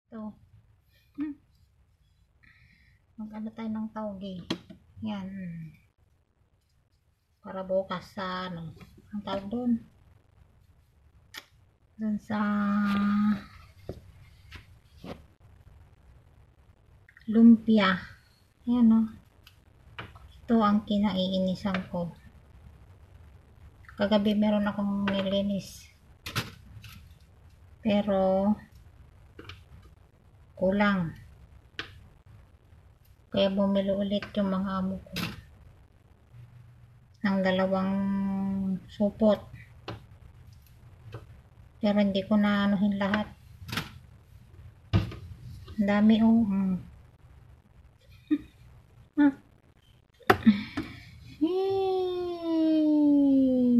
Ito. Mag-ano tayo ng tawgi. Yan. Para bukas sa ano. Ang tawag doon. Doon sa lumpia. Yan o. Ito ang kinaiinisan ko. Kagabi meron akong nilinis. Pero kulang. Kaya bumili ulit yung mga amo ko ng 2 supot. Pero hindi ko na anuhin lahat. Ang dami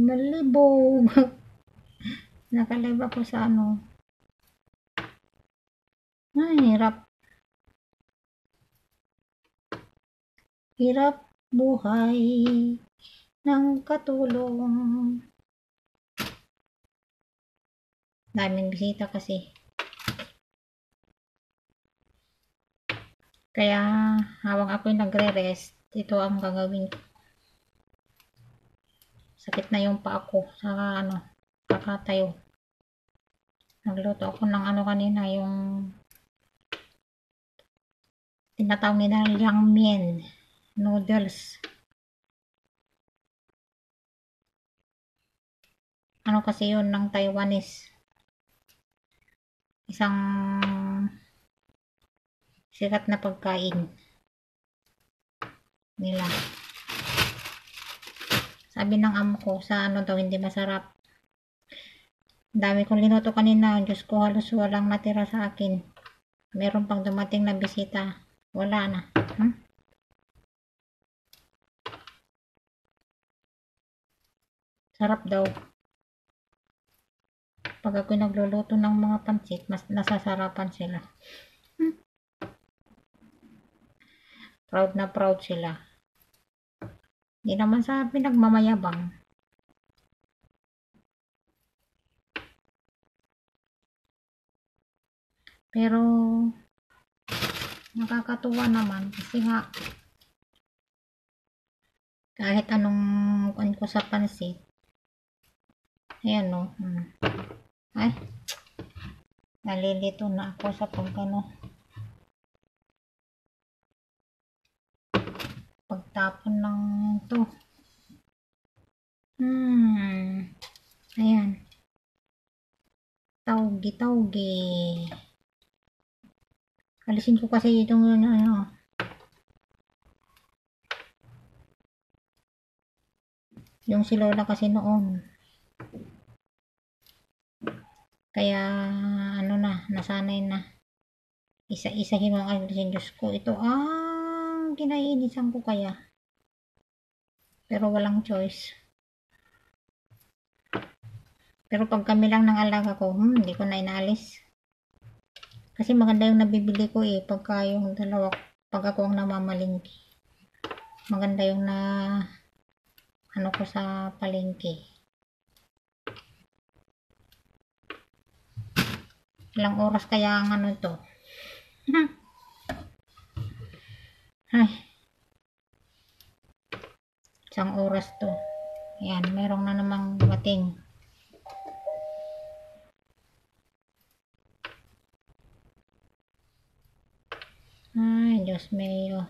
malibog. Nakalive ako sa ano. Ay, hirap buhay ng katulong. Daming bisita kasi. Kaya habang ako'y nagre-rest, ito ang gagawin ko. Sakit na yung paa ko sa ano, kakatayo. Nagluto ako ng ano kanina, yung tinatawag nila Liangmian noodles. Ano kasi yun ng Taiwanese. Isang sikat na pagkain nila. Sabi ng amo ko, sa ano daw hindi masarap. Dami kong linuto kanina. Diyos ko, halos walang natira sa akin. Meron pang dumating na bisita. Wala na. Sarap daw. Pag ako nagluluto ng mga pansit, mas nasasarapan sila. Proud na proud sila. Hindi naman sa pinagmamayabang. Pero nakakatuwa naman kasi nga kahit anong kuan ko sa pansit. Ayan o. Ay, nalilito na ako sa pagkano. Pagtapon ng to. Ayan. Tawgi. Alisin ko kasi itong ano. Yung si Lola kasi noon. Kaya ano na, nasanay na. Isa-isahin mo ang alisin. Diyos ko, ito ang kinaiinisan ko kaya. Pero walang choice. Pero pag kami lang ng alaga ko, hindi ko na inaalis. Kasi maganda yung nabibili ko pagka yung dalawa, pag ako ang namamalingki. Maganda yung na ano ko sa palengke. Ilang oras kaya ang ano to? Ay. Isang oras to. Ayan, merong na namang dumating. Ay, Diyos mío.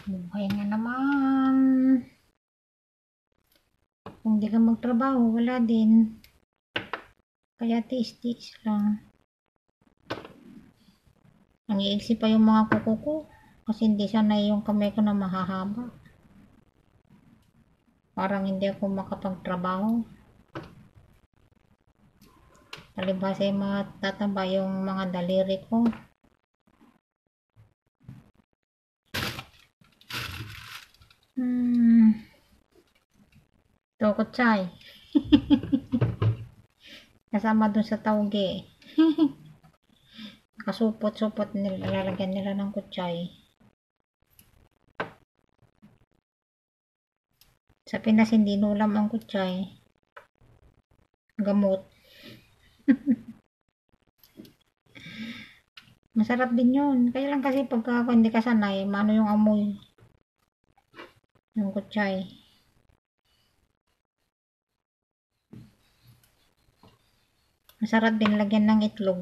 Buhay nga naman. Kung di ka magtrabaho, wala din. Kaya tiis-tiis lang. Ang iiksi pa yung mga kuko ko. Kasi hindi sanay yung kamay ko na mahahaba. Parang hindi ako makapagtrabaho. Palibhasa yung matataba yung mga daliri ko. Tokotsay. Kasama dun sa tawgi. Kasupot-supot nila, lalagyan nila ng kutsay. Sa Pinas hindi nulam ang kutsay. Gamot. Masarap din yun. Kaya lang kasi pagka hindi ka sanay, maano yung amoy. Yung kutsay. Masarap din lagyan ng itlog.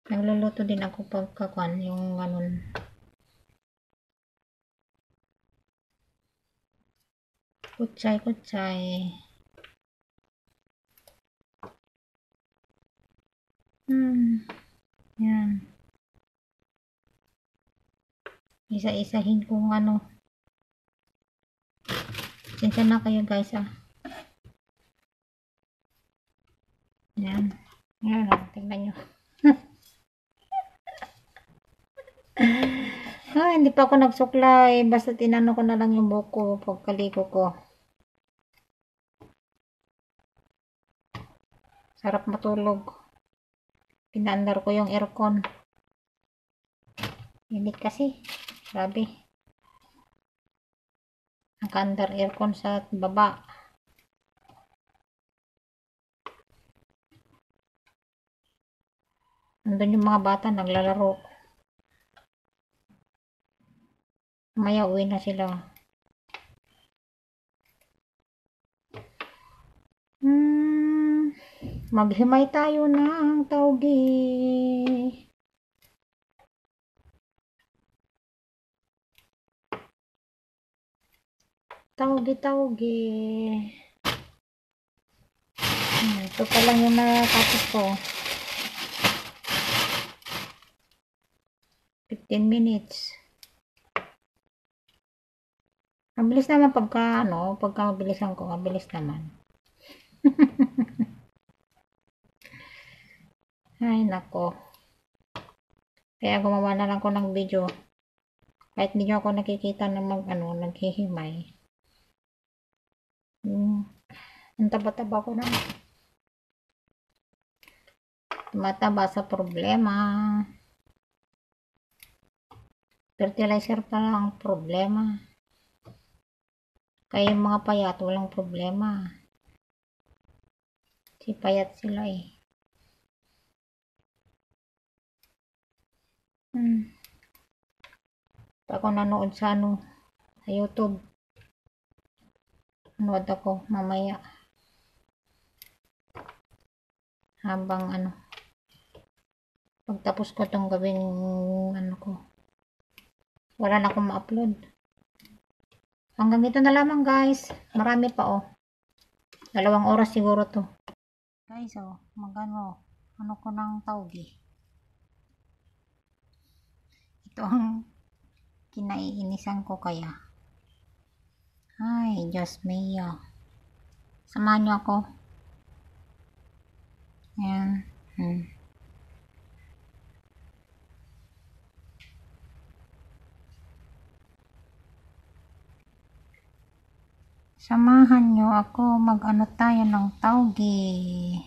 Nagluluto din ako pagkakuan, yung ganun. Kutsay, kutsay. Yan. Isa-isahin kung ano. Sinsya na kayo guys ah. Yan. Yan o, tingnan nyo. Hindi pa ako nagsuklay. Basta tinano ko na lang yung buko pagkaliko ko. Sarap matulog. Pinaandar ko yung aircon. Init kasi. Grabe. Naka-andar aircon sa baba. Nandun yung mga bata naglalaro. Maya uwi na sila. Maghimay tayo ng tawgi. Tawgi. Ito pa lang yung natapos ko. 15 minutes. Mabilis naman pagka mabilisan ko, mabilis naman. Ay, nako. Kaya gumawa na lang ko ng video. Kahit hindi nyo ako nakikita na naghihimay. Ang taba-taba ko na. Tumataba sa problema. Fertilizer pa lang ang problema. Kaya yung mga payat, walang problema. Si payat sila eh. Ako nanood sa sa YouTube. Nanood ako mamaya. Habang pagtapos ko tong gawin ko. Wala na akong ma-upload. Hanggang dito na lamang guys. Marami pa oh. 2 oras siguro to. Guys oh, ano ko ng tawgi. Ito ang kinaiinisan ko kaya. Ay, Diyos mio. Samahan niyo ako. Ayan. Samahan niyo ako mag-ano tayo ng tawgi.